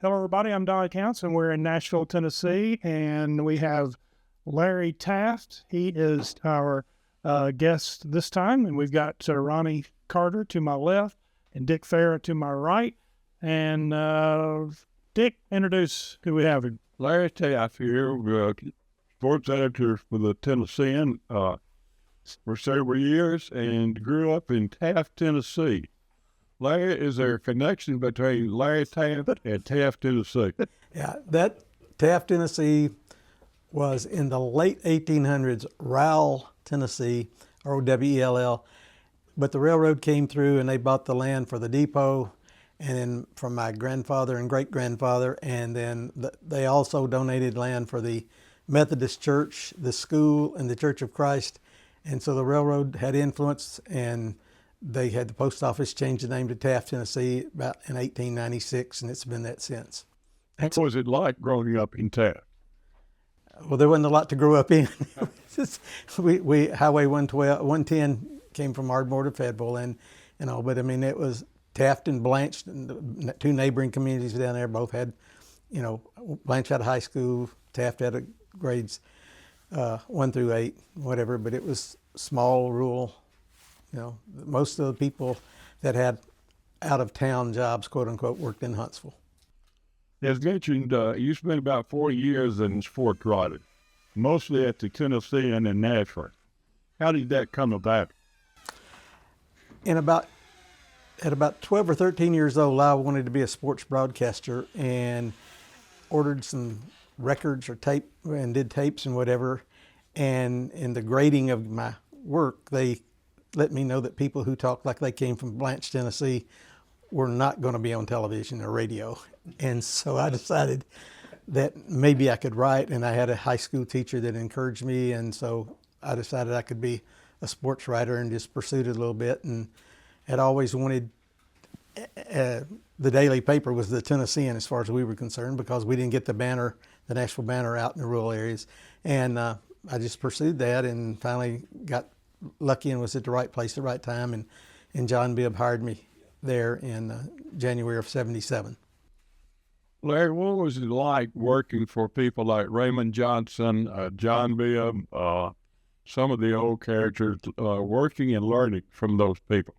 Hello, everybody. I'm Donnie Counts, and we're in Nashville, Tennessee, and we have Larry Taft. He is our guest this time, and we've got Ronnie Carter to my left and Dick Farah to my right. And Dick, introduce who we have. Larry Taft here, sports editor for the Tennessean for several years, and grew up in Taft, Tennessee. Larry, is there a connection between Larry Taft and Taft, Tennessee? Yeah, that Taft, Tennessee was in the late 1800s, Rowell, Tennessee, R-O-W-E-L-L. But the railroad came through and they bought the land for the depot, and then from my grandfather and great-grandfather, and then they also donated land for the Methodist Church, the school, and the Church of Christ. And so the railroad had influence, and they had the post office change the name to Taft, Tennessee about in 1896, and it's been that since. What was it like growing up in Taft? Well, there wasn't a lot to grow up in. we Highway 110 came from Ardmore to Fayetteville, and but I mean, it was Taft and Blanche, and the two neighboring communities down there both had, Blanche had a high school, Taft had grades 1 through 8, whatever, but it was small, rural. Most of the people that had out-of-town jobs, quote-unquote, worked in Huntsville. As mentioned, you spent about 4 years in sports writing, mostly at the Tennessean in Nashville. How did that come about? At about 12 or 13 years old, I wanted to be a sports broadcaster and ordered some records or tape and did tapes and whatever. And in the grading of my work, they let me know that people who talked like they came from Blanche, Tennessee were not going to be on television or radio. And so I decided that maybe I could write, and I had a high school teacher that encouraged me, and so I decided I could be a sports writer and just pursued it a little bit, and had always wanted, the daily paper was the Tennessean as far as we were concerned, because we didn't get the Nashville banner out in the rural areas. And I just pursued that and finally got lucky and was at the right place at the right time, and John Bibb hired me there in January of '77. Larry, what was it like working for people like Raymond Johnson, John Bibb, some of the old characters, working and learning from those people?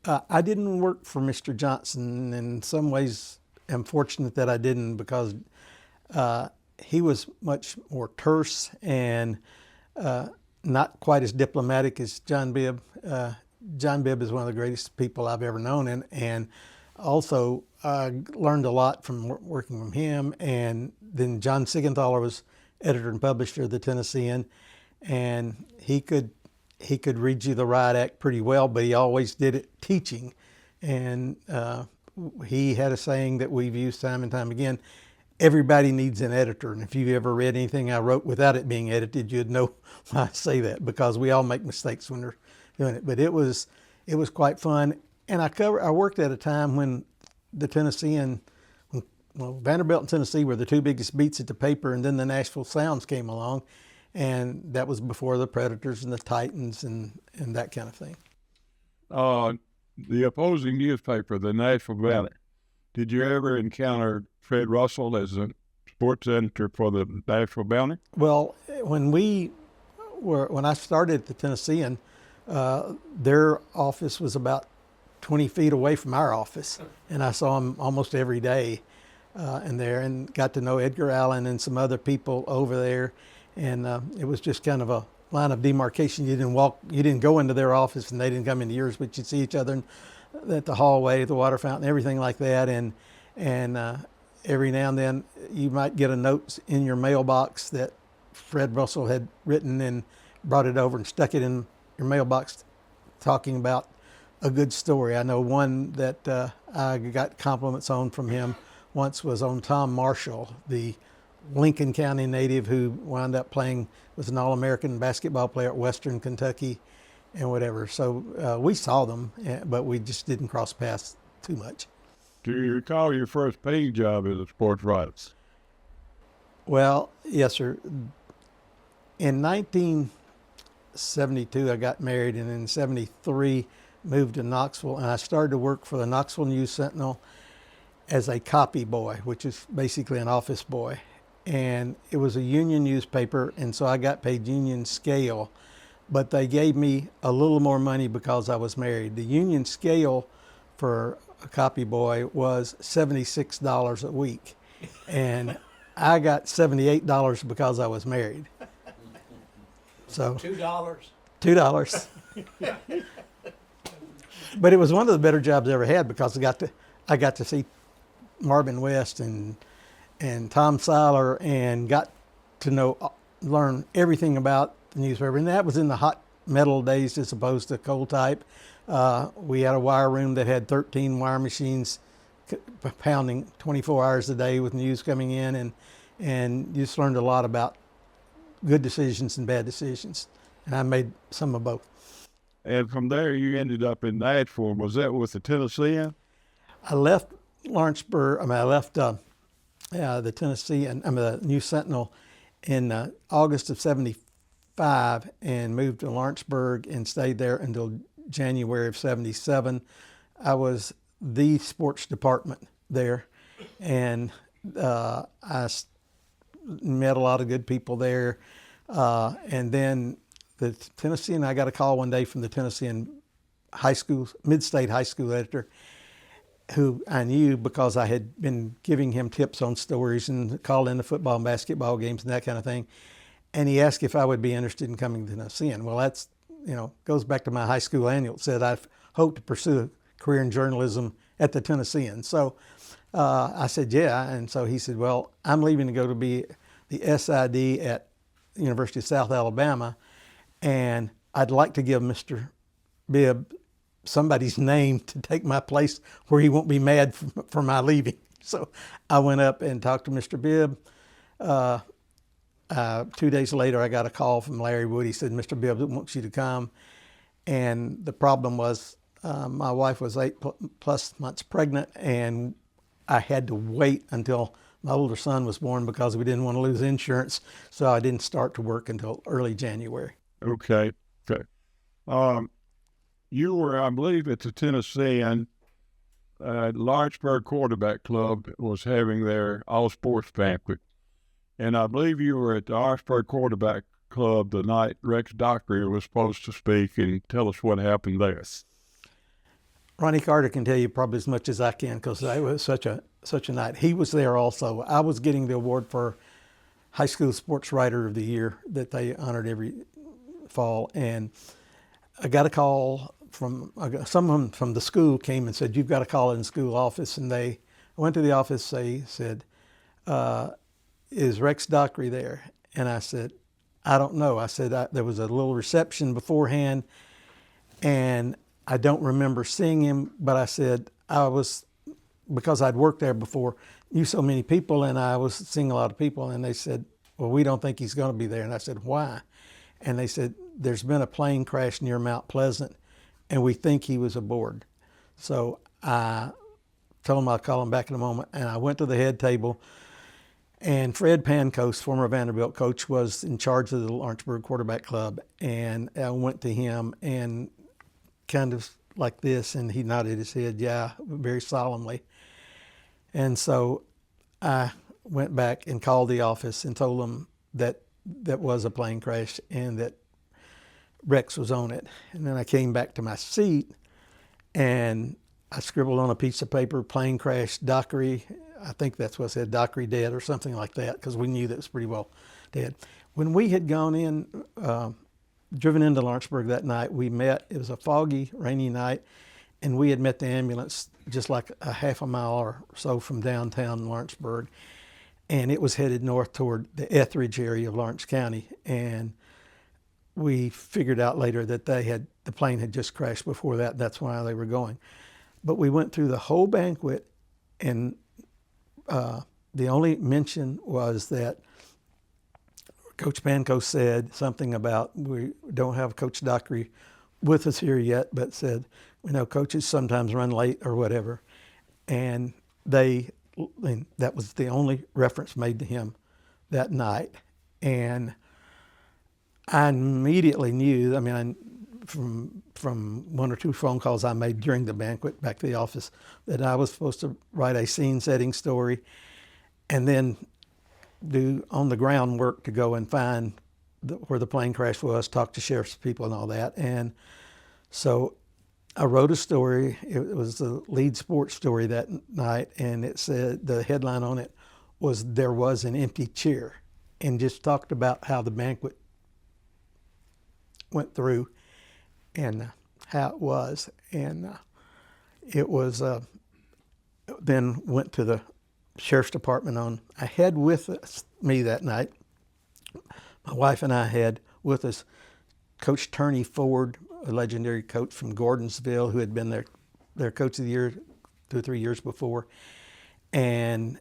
I didn't work for Mr. Johnson. In some ways, I'm fortunate that I didn't, because he was much more terse and not quite as diplomatic as John Bibb. John Bibb is one of the greatest people I've ever known, and also learned a lot from working from him. And then John Sigenthaler was editor and publisher of the Tennessean, and he could read you the riot act pretty well, but he always did it teaching. And he had a saying that we've used time and time again: everybody needs an editor. And if you've ever read anything I wrote without it being edited, you'd know why I say that, because we all make mistakes when they're doing it. But it was quite fun. And I worked at a time when the Tennessean, Vanderbilt and Tennessee were the two biggest beats at the paper, and then the Nashville Sounds came along, and that was before the Predators and the Titans and that kind of thing. The opposing newspaper, the Nashville Banner, did you ever encounter Fred Russell as a sports editor for the Nashville Banner? Well, when I started at the Tennessean, their office was about 20 feet away from our office, and I saw him almost every day in there, and got to know Edgar Allen and some other people over there. And it was just kind of a line of demarcation. You didn't go into their office and they didn't come into yours, but you'd see each other at the hallway, the water fountain, everything like that. And every now and then you might get a note in your mailbox that Fred Russell had written and brought it over and stuck it in your mailbox, talking about a good story. I know one that I got compliments on from him once was on Tom Marshall, the Lincoln County native who wound up was an All-American basketball player at Western Kentucky and whatever. So we saw them, but we just didn't cross paths too much. Do you recall your first paying job as a sports writer? Well, yes, sir. In 1972, I got married, and in 73, moved to Knoxville, and I started to work for the Knoxville News-Sentinel. as a copy boy, which is basically an office boy. And it was a union newspaper, and so I got paid union scale, but they gave me a little more money because I was married. The union scale for a copy boy was $76 a week, and I got $78 because I was married. So $2. $2. But it was one of the better jobs I ever had because I got to see Marvin West and Tom Seiler and got to learn everything about the newspaper. And that was in the hot metal days as opposed to cold type. We had a wire room that had 13 wire machines pounding 24 hours a day with news coming in, and you just learned a lot about good decisions and bad decisions. And I made some of both. And from there, you ended up in Nashville. Was that with the Tennessean? I left Lawrenceburg. I left the Tennessean. The News-Sentinel in August of '75 and moved to Lawrenceburg and stayed there until January of '77. I was the sports department there, and I met a lot of good people there. And then the Tennessean, I got a call one day from the Tennessean high school, mid-state high school editor, who I knew because I had been giving him tips on stories and called in the football and basketball games and that kind of thing. And he asked if I would be interested in coming to the Tennessean. Well, that's, goes back to my high school annual. It said I hope to pursue a career in journalism at the Tennessean. So I said, yeah. And so he said, well, I'm leaving to go to be the SID at the University of South Alabama, and I'd like to give Mr. Bibb somebody's name to take my place where he won't be mad for my leaving. So I went up and talked to Mr. Bibb. 2 days later, I got a call from Larry Wood. He said, Mr. Bibb wants you to come. And the problem was my wife was 8+ months pregnant, and I had to wait until my older son was born because we didn't want to lose insurance. So I didn't start to work until early January. Okay. You were, I believe, at the Tennessean. Lawrenceburg Quarterback Club was having their all-sports banquet. And I believe you were at the Lawrenceburg Quarterback Club the night Rex Dockery was supposed to speak, and tell us what happened there. Ronnie Carter can tell you probably as much as I can because it was such a night. He was there also. I was getting the award for High School Sports Writer of the Year that they honored every fall. And I got a call from someone from the school came and said, you've got to call in the school office. And I went to the office. They said, is Rex Dockery there? And I said, I don't know. I said, there was a little reception beforehand, and I don't remember seeing him, but I said because I'd worked there before, knew so many people, and I was seeing a lot of people, and they said, well, we don't think he's going to be there. And I said, why? And they said, there's been a plane crash near Mount Pleasant, and we think he was aboard. So I told him I'd call him back in a moment, and I went to the head table, and Fred Pankos, former Vanderbilt coach, was in charge of the Lawrenceburg Quarterback Club, and I went to him and kind of like this, and he nodded his head, yeah, very solemnly. And so I went back and called the office and told them that was a plane crash and that Rex was on it. And then I came back to my seat and I scribbled on a piece of paper, plane crash, Dockery. I think that's what it said, Dockery dead or something like that, because we knew that was pretty well dead. When we had gone in, driven into Lawrenceburg that night, we met. It was a foggy, rainy night, and we had met the ambulance just like a half a mile or so from downtown Lawrenceburg, and it was headed north toward the Etheridge area of Lawrence County. And we figured out later that the plane had just crashed before that. That's why they were going. But we went through the whole banquet, and the only mention was that Coach Pankos said something about we don't have Coach Dockery with us here yet, but said, we know coaches sometimes run late or whatever. And that was the only reference made to him that night. And I immediately knew, from one or two phone calls I made during the banquet back to the office that I was supposed to write a scene-setting story and then do on the ground work to go and find where the plane crash was, talk to sheriff's people and all that. And so I wrote a story. It was the lead sports story that night, and it said, the headline on it was "There Was an Empty Chair," and just talked about how the banquet went through and how it was. And it was, then went to the sheriff's department on. I had with me that night, my wife and I had with us Coach Turney Ford, a legendary coach from Gordonsville who had been their coach of the year 2 or 3 years before. And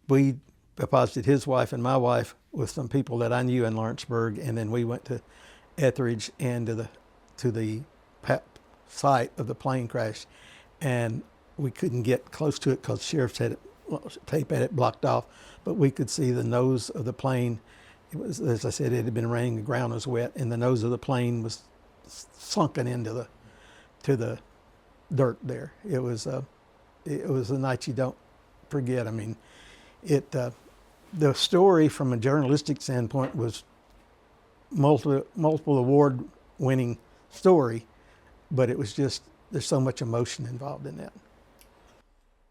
we deposited his wife and my wife with some people that I knew in Lawrenceburg, and then we went to Etheridge and to the site of the plane crash, and we couldn't get close to it because sheriffs had tape had it blocked off, but we could see the nose of the plane. It was, as I said, it had been raining, the ground was wet, and the nose of the plane was sunken into the dirt there. It was a night you don't forget. I mean, the story from a journalistic standpoint was multiple award-winning story, but it was just, there's so much emotion involved in that.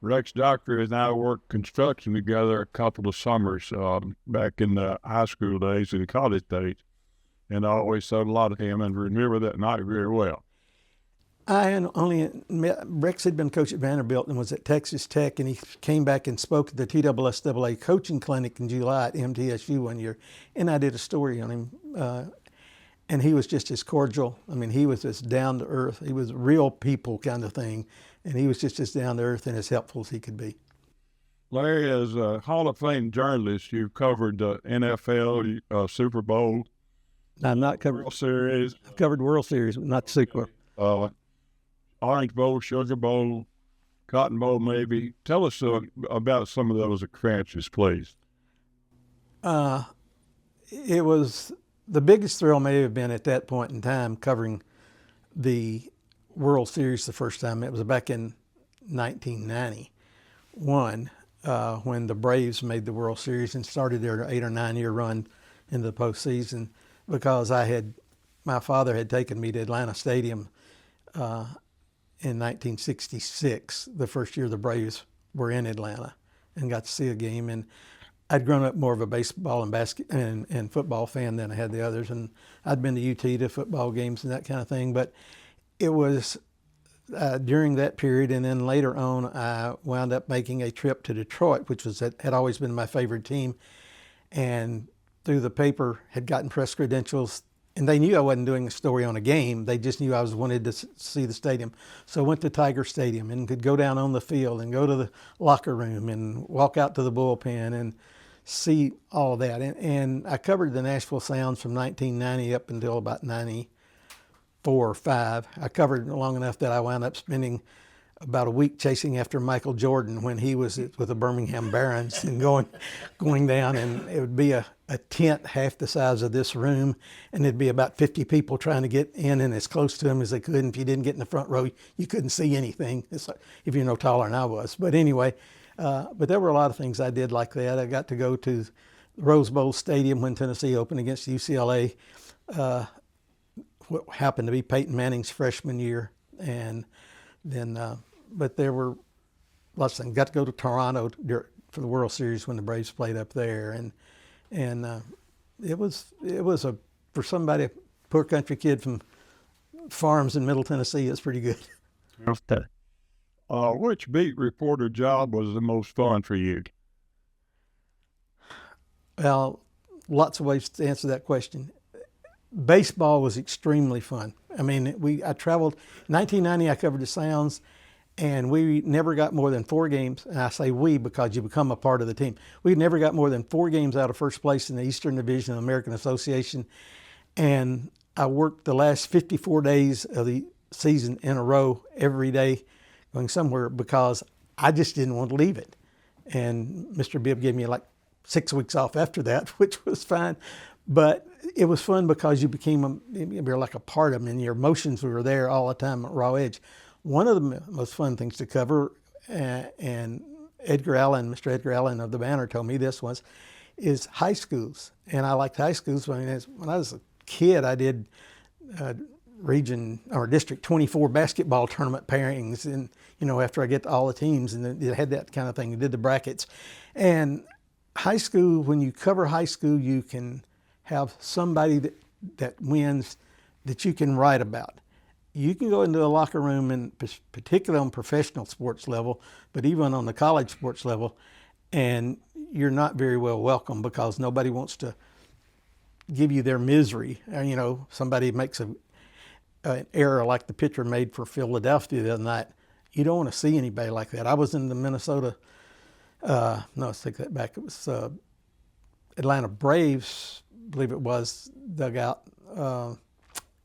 Rex Doctor and I worked construction together a couple of summers back in the high school days and college days, and I always thought a lot of him and remember that night very well. I had only met, Rex had been coach at Vanderbilt and was at Texas Tech, and he came back and spoke at the TSSAA coaching clinic in July at MTSU one year, and I did a story on him, and he was just as cordial. I mean, he was just down to earth. He was real people kind of thing, and he was just as down to earth and as helpful as he could be. Larry, as a Hall of Fame journalist, you've covered the NFL, Super Bowl. I'm not covered World Series. I've covered World Series, but not Super Bowl. Orange Bowl, Sugar Bowl, Cotton Bowl, maybe. Tell us about some of those occurrences, please. It was, the biggest thrill may have been at that point in time covering the World Series the first time. It was back in 1991 when the Braves made the World Series and started their 8 or 9 year run into the postseason, because my father had taken me to Atlanta Stadium in 1966, the first year the Braves were in Atlanta, and got to see a game. And I'd grown up more of a baseball and football fan than I had the others, and I'd been to UT to football games and that kind of thing. But it was during that period, and then later on, I wound up making a trip to Detroit, which had always been my favorite team, and through the paper had gotten press credentials. And they knew I wasn't doing a story on a game. They just knew I wanted to see the stadium. So I went to Tiger Stadium and could go down on the field and go to the locker room and walk out to the bullpen and see all of that. And I covered the Nashville Sounds from 1990 up until about 94 or 5. I covered it long enough that I wound up spending about a week chasing after Michael Jordan when he was with the Birmingham Barons and going down, and it would be a tent half the size of this room, and there'd be about 50 people trying to get in and as close to him as they could. And if you didn't get in the front row, you couldn't see anything. It's like, if you're no taller than I was. But anyway, but there were a lot of things I did like that. I got to go to the Rose Bowl Stadium when Tennessee opened against UCLA. What happened to be Peyton Manning's freshman year, and then, but there were lots of things. Got to go to Toronto for the World Series when the Braves played up there, and it was for somebody, a poor country kid from farms in Middle Tennessee, it's pretty good. Which beat reporter job was the most fun for you? Well, lots of ways to answer that question. Baseball was extremely fun. I mean, I traveled, 1990 I covered the Sounds, and we never got more than 4 games. And I say we because you become a part of the team. We never got more than 4 games out of first place in the Eastern Division of the American Association. And I worked the last 54 days of the season in a row every day going somewhere because I just didn't want to leave it. And Mr. Bibb gave me like 6 weeks off after that, which was fine. But it was fun because you became you're like a part of them, and your emotions were there all the time at raw edge. One of the most fun things to cover, and Mr. Edgar Allen of the Banner told me this once, is high schools. And I liked high schools. I mean, when I was a kid, I did region or District 24 basketball tournament pairings, and after I get to all the teams, and it had that kind of thing. You did the brackets, and high school. When you cover high school, you can have somebody that wins that you can write about. You can go into a locker room, and particularly on professional sports level, but even on the college sports level, and you're not very well welcome because nobody wants to give you their misery. Somebody makes an error like the pitcher made for Philadelphia the other night. You don't want to see anybody like that. I was in the Minnesota, no, let's take that back. It was Atlanta Braves, I believe it was, dugout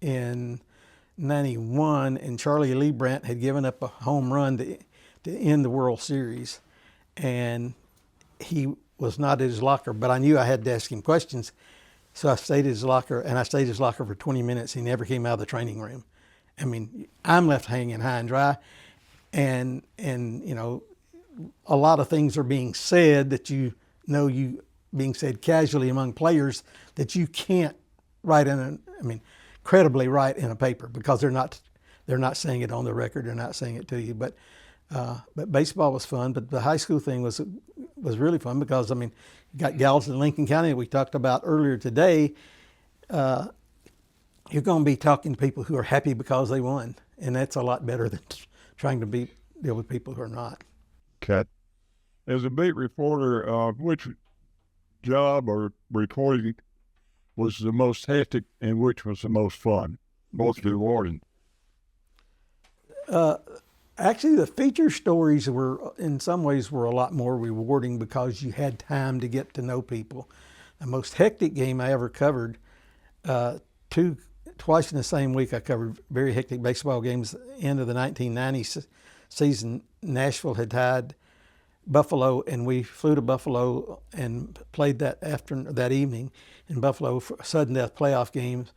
in 91, and Charlie Lee Brandt had given up a home run to end the World Series. And he was not at his locker, but I knew I had to ask him questions. So I stayed at his locker, and I stayed at his locker for 20 minutes. He never came out of the training room. I mean, I'm left hanging high and dry, and a lot of things are being said that being said casually among players that you can't write credibly write in a paper because they're not saying it on the record. They're not saying it to you. But baseball was fun. But the high school thing was really fun because, you got gals in Lincoln County that we talked about earlier today. You're going to be talking to people who are happy because they won. And that's a lot better than trying to deal with people who are not. Okay. As a beat reporter, which job or reporting was the most hectic and which was the most fun, most rewarding? Actually, the feature stories in some ways were a lot more rewarding because you had time to get to know people. The most hectic game I ever covered, twice in the same week, I covered very hectic baseball games. End of the 1990 season, Nashville had tied Buffalo, and we flew to Buffalo and played that evening in Buffalo for sudden death playoff games,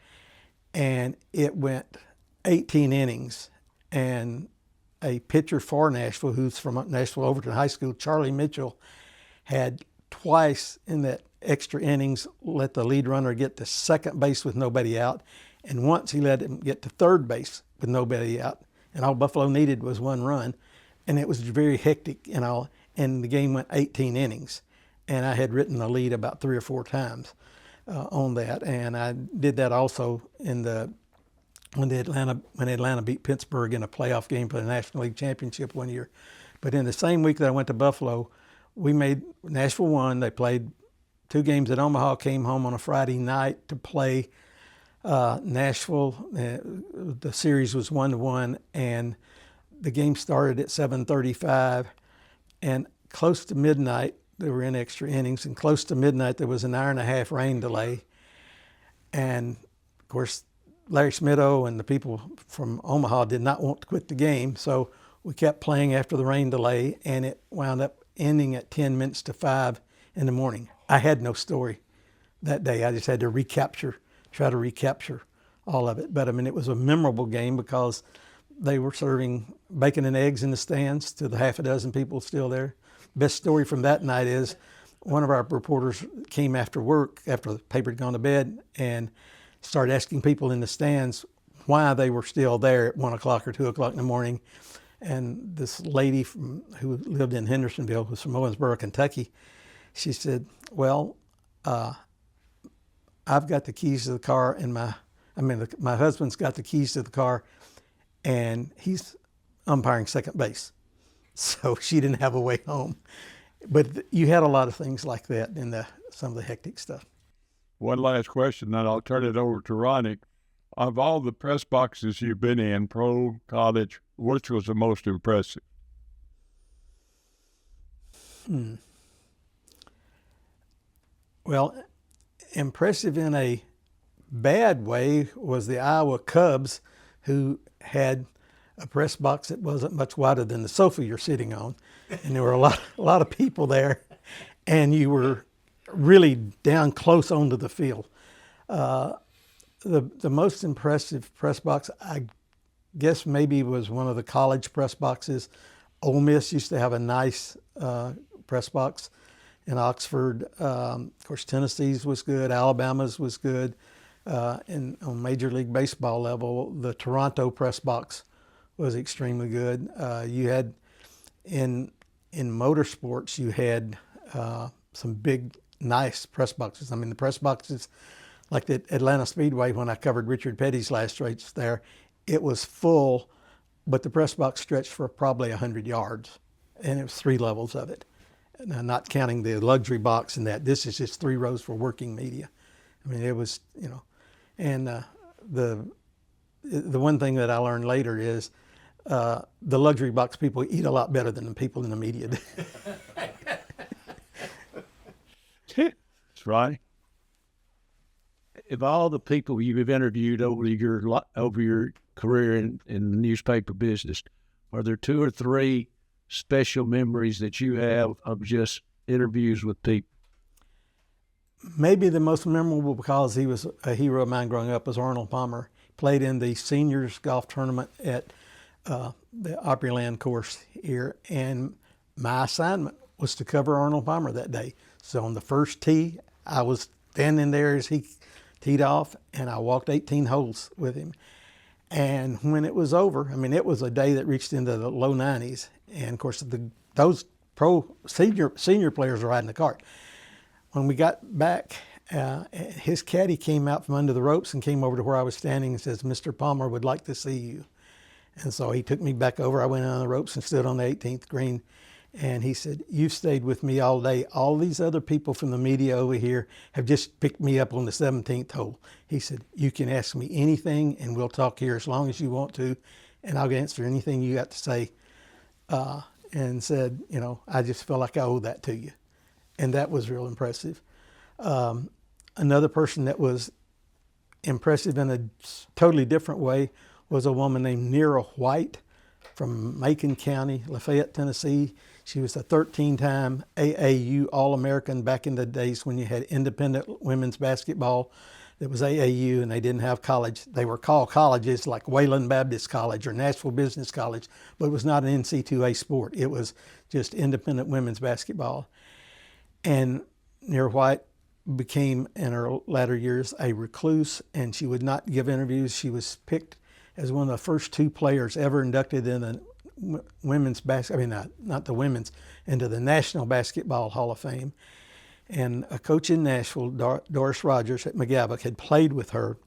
and it went 18 innings. And a pitcher for Nashville, who's from Nashville Overton High School, Charlie Mitchell, had twice in that extra innings let the lead runner get to second base with nobody out, and once he let him get to third base with nobody out. And all Buffalo needed was one run, and it was very hectic and all. And the game went 18 innings, and I had written the lead about 3 or 4 times on that, and I did that also when Atlanta beat Pittsburgh in a playoff game for the National League Championship one year. But in the same week that I went to Buffalo, Nashville won. They played 2 games at Omaha, came home on a Friday night to play Nashville. The series was 1-1, and the game started at 7:35, and close to midnight, they were in extra innings, and close to midnight there was an hour-and-a-half rain delay. And of course, Larry Smitto and the people from Omaha did not want to quit the game, so we kept playing after the rain delay, and it wound up ending at 10 minutes to 5 in the morning. I had no story that day. I just had to try to recapture all of it. But it was a memorable game because they were serving bacon and eggs in the stands to the half a dozen people still there. Best story from that night is one of our reporters came after work, after the paper had gone to bed, and started asking people in the stands why they were still there at 1 o'clock or 2 o'clock in the morning. And this lady who lived in Hendersonville, was from Lawrenceburg, Kentucky, she said, well, I've got the keys to the car, and my husband's got the keys to the car, and he's umpiring second base. So she didn't have a way home. But you had a lot of things like that in some of the hectic stuff. One last question, then I'll turn it over to Ronnie. Of all the press boxes you've been in, pro, college, which was the most impressive? Well, impressive in a bad way was the Iowa Cubs, who had a press box that wasn't much wider than the sofa you're sitting on, and there were a lot of people there, and you were really down close onto the field. The most impressive press box, I guess, maybe was one of the college press boxes. Ole Miss used to have a nice press box in Oxford. Of course, Tennessee's was good. Alabama's was good. And on Major League Baseball level, the Toronto press box was extremely good. You had in motorsports, you had some big, nice press boxes. I mean, the press boxes, like the Atlanta Speedway, when I covered Richard Petty's last race there, it was full, but the press box stretched for probably 100 yards, and it was 3 levels of it. Now, not counting the luxury box and that. This is just 3 rows for working media. I mean, it was, and the one thing that I learned later is the luxury box people eat a lot better than the people in the media do. That's right. Of all the people you've interviewed over your career in the newspaper business, are there 2 or 3 special memories that you have of just interviews with people? Maybe the most memorable, because he was a hero of mine growing up, was Arnold Palmer. Played in the seniors golf tournament at the Opryland course here, and my assignment was to cover Arnold Palmer that day. So on the first tee, I was standing there as he teed off, and I walked 18 holes with him. And when it was over, I mean, it was a day that reached into the low 90s. And of course, those pro senior players were riding the cart. When we got back, his caddy came out from under the ropes and came over to where I was standing and says, "Mr. Palmer would like to see you." And so he took me back over. I went on the ropes and stood on the 18th green. And he said, "You've stayed with me all day. All these other people from the media over here have just picked me up on the 17th hole." He said, "You can ask me anything and we'll talk here as long as you want to, and I'll answer anything you got to say." And said, "I just feel like I owe that to you." And that was real impressive. Another person that was impressive in a totally different way was a woman named Nera White from Macon County, Lafayette, Tennessee. She was a 13-time AAU All-American back in the days when you had independent women's basketball. That was AAU, and they didn't have college. They were called colleges like Wayland Baptist College or Nashville Business College, but it was not an NC2A sport. It was just independent women's basketball. And Nera White became, in her latter years, a recluse, and she would not give interviews. She was picked as one of the first 2 players ever inducted in the women's not the women's, into the National Basketball Hall of Fame. And a coach in Nashville, Doris Rogers at McGavock, had played with her,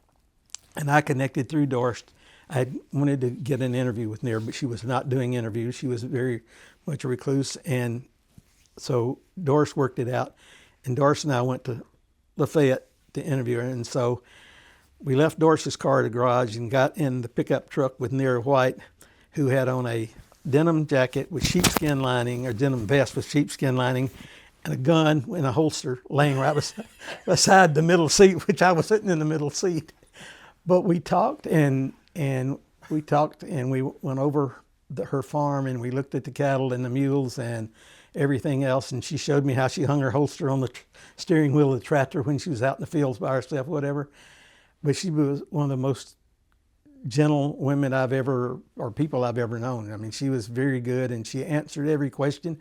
and I connected through Doris. I wanted to get an interview with Nera, but she was not doing interviews. She was very much a recluse, and so Doris worked it out, and Doris and I went to Lafayette to interview her. And so we left Doris's car at the garage and got in the pickup truck with Nera White, who had on a denim jacket with sheepskin lining, or denim vest with sheepskin lining, and a gun in a holster laying right beside the middle seat, which I was sitting in the middle seat. But we talked and we went over her farm, and we looked at the cattle and the mules and everything else. And she showed me how she hung her holster on the steering wheel of the tractor when she was out in the fields by herself, whatever. But she was one of the most gentle women people I've ever known. I mean, she was very good, and she answered every question.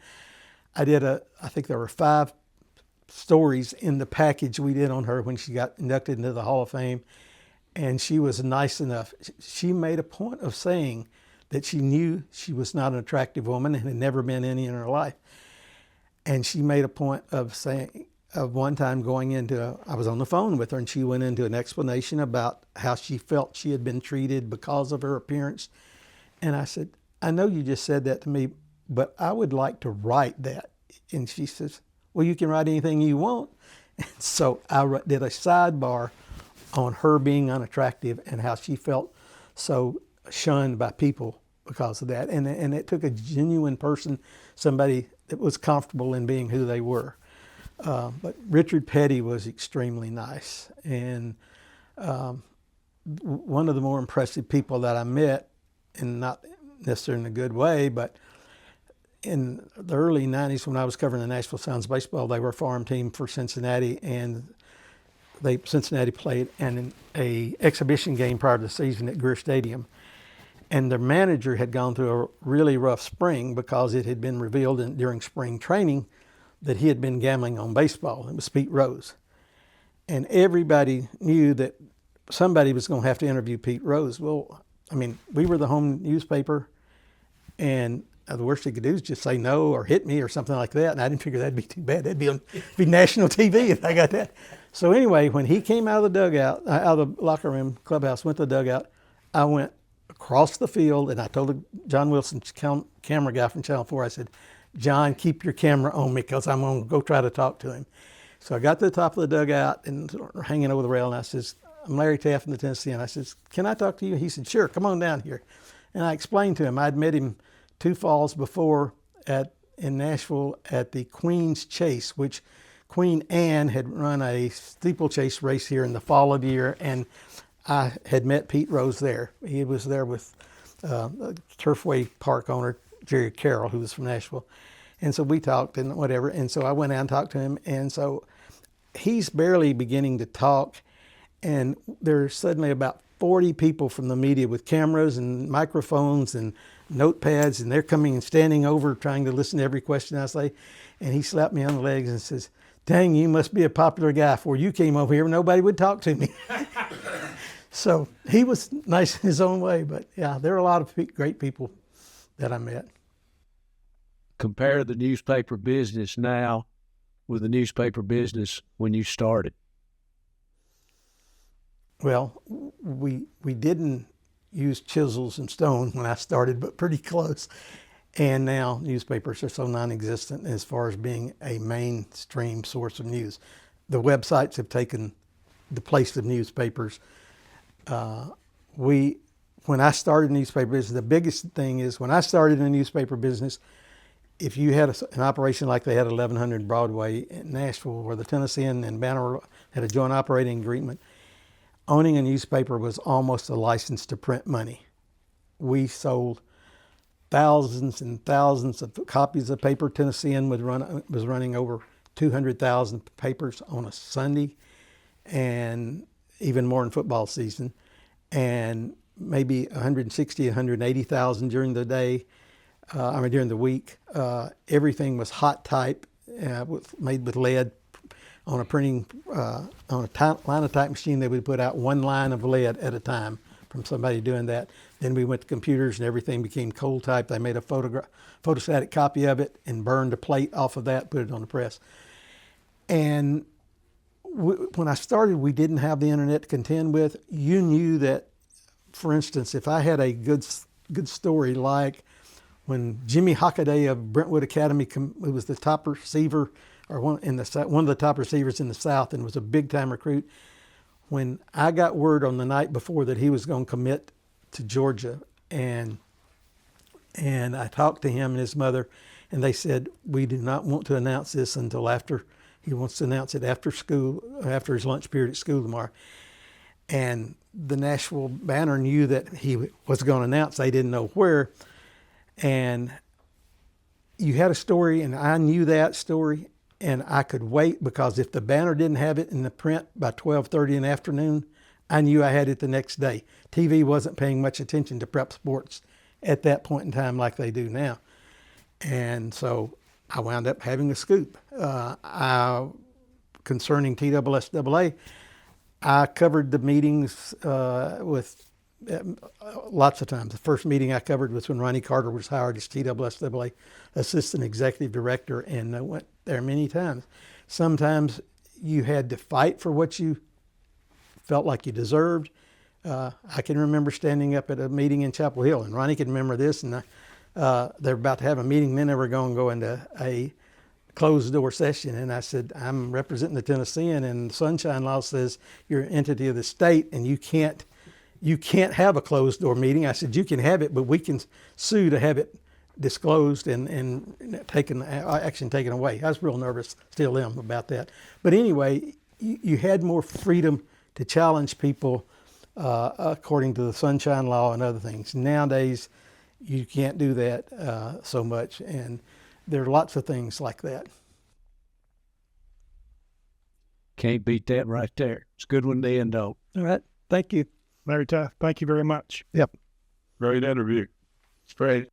I think there were 5 stories in the package we did on her when she got inducted into the Hall of Fame. And she was nice enough. She made a point of saying that she knew she was not an attractive woman and had never been any in her life. And she made a point of saying, of one time I was on the phone with her, and she went into an explanation about how she felt she had been treated because of her appearance. And I said, "I know you just said that to me, but I would like to write that." And she says, "Well, you can write anything you want." And so I did a sidebar on her being unattractive and how she felt so shunned by people because of that. And it took a genuine person, somebody that was comfortable in being who they were. But Richard Petty was extremely nice. And one of the more impressive people that I met, and not necessarily in a good way, but in the early 90s when I was covering the Nashville Sounds baseball, they were a farm team for Cincinnati, and Cincinnati played a exhibition game prior to the season at Greer Stadium. And their manager had gone through a really rough spring because it had been revealed during spring training that he had been gambling on baseball. It was Pete Rose. And everybody knew that somebody was going to have to interview Pete Rose. Well, I mean, we were the home newspaper, and the worst he could do is just say no or hit me or something like that. And I didn't figure that'd be too bad. That'd be national TV if I got that. So anyway, when he came out of the dugout, out of the locker room, clubhouse, went to the dugout, I went across the field, and I told John Wilson, camera guy from Channel 4, I said, John, keep your camera on me because I'm going to go try to talk to him. So I got to the top of the dugout and hanging over the rail, and I says, I'm Larry Taft from the Tennessean. I says, can I talk to you? He said, sure, come on down here. And I explained to him, I'd met him 2 falls before in Nashville at the Queen's Chase, which Queen Anne had run a steeplechase race here in the fall of the year, and I had met Pete Rose there. He was there with Turfway Park owner Jerry Carroll, who was from Nashville. And so we talked and whatever. And so I went out and talked to him. And so he's barely beginning to talk. And there's suddenly about 40 people from the media with cameras and microphones and notepads. And they're coming and standing over trying to listen to every question I say. And he slapped me on the legs and says, dang, you must be a popular guy. Before you came over here, nobody would talk to me. So he was nice in his own way. But yeah, there are a lot of great people that I met. Compare the newspaper business now with the newspaper business when you started. Well, we didn't use chisels and stone when I started, but pretty close. And now newspapers are so non-existent as far as being a mainstream source of news. The websites have taken the place of newspapers. When I started in the newspaper business, the biggest thing is when I started in the newspaper business, if you had an operation like they had 1100 Broadway in Nashville, where the Tennessean and Banner had a joint operating agreement, owning a newspaper was almost a license to print money. We sold thousands and thousands of copies of paper. Tennessean was running over 200,000 papers on a Sunday, and even more in football season, and maybe 160, 180,000 during the day. During the week. Everything was hot type, made with lead on a printing, on a linotype machine. They would put out 1 line of lead at a time from somebody doing that. Then we went to computers and everything became cold type. They made a photostatic copy of it and burned a plate off of that, put it on the press. And when I started, we didn't have the internet to contend with. You knew that, for instance, if I had a good story like when Jimmy Hockaday of Brentwood Academy, who was the top receiver, or one of the top receivers in the South, and was a big-time recruit, when I got word on the night before that he was going to commit to Georgia, and I talked to him and his mother, and they said, we do not want to announce this until after, he wants to announce it after school, after his lunch period at school tomorrow. And the Nashville Banner knew that he was going to announce. They didn't know where. And you had a story, and I knew that story, and I could wait, because if the Banner didn't have it in the print by 12:30 in the afternoon, I knew I had it the next day. TV wasn't paying much attention to prep sports at that point in time like they do now. And so I wound up having a scoop. Concerning TSSAA, I covered the meetings with lots of times. The first meeting I covered was when Ronnie Carter was hired as TSSAA Assistant Executive Director, and I went there many times. Sometimes you had to fight for what you felt like you deserved. I can remember standing up at a meeting in Chapel Hill, and Ronnie can remember this, and they're about to have a meeting, then they were going to go into a closed door session, and I said, I'm representing the Tennessean, and the Sunshine Law says you're an entity of the state, and you can't have a closed door meeting. I said, you can have it, but we can sue to have it disclosed and action taken away. I was real nervous, still am, about that. But anyway, you had more freedom to challenge people according to the Sunshine Law and other things. Nowadays, you can't do that so much, and there are lots of things like that. Can't beat that right there. It's a good one to end on. All right. Thank you. Larry Taft, thank you very much. Great interview. It's great.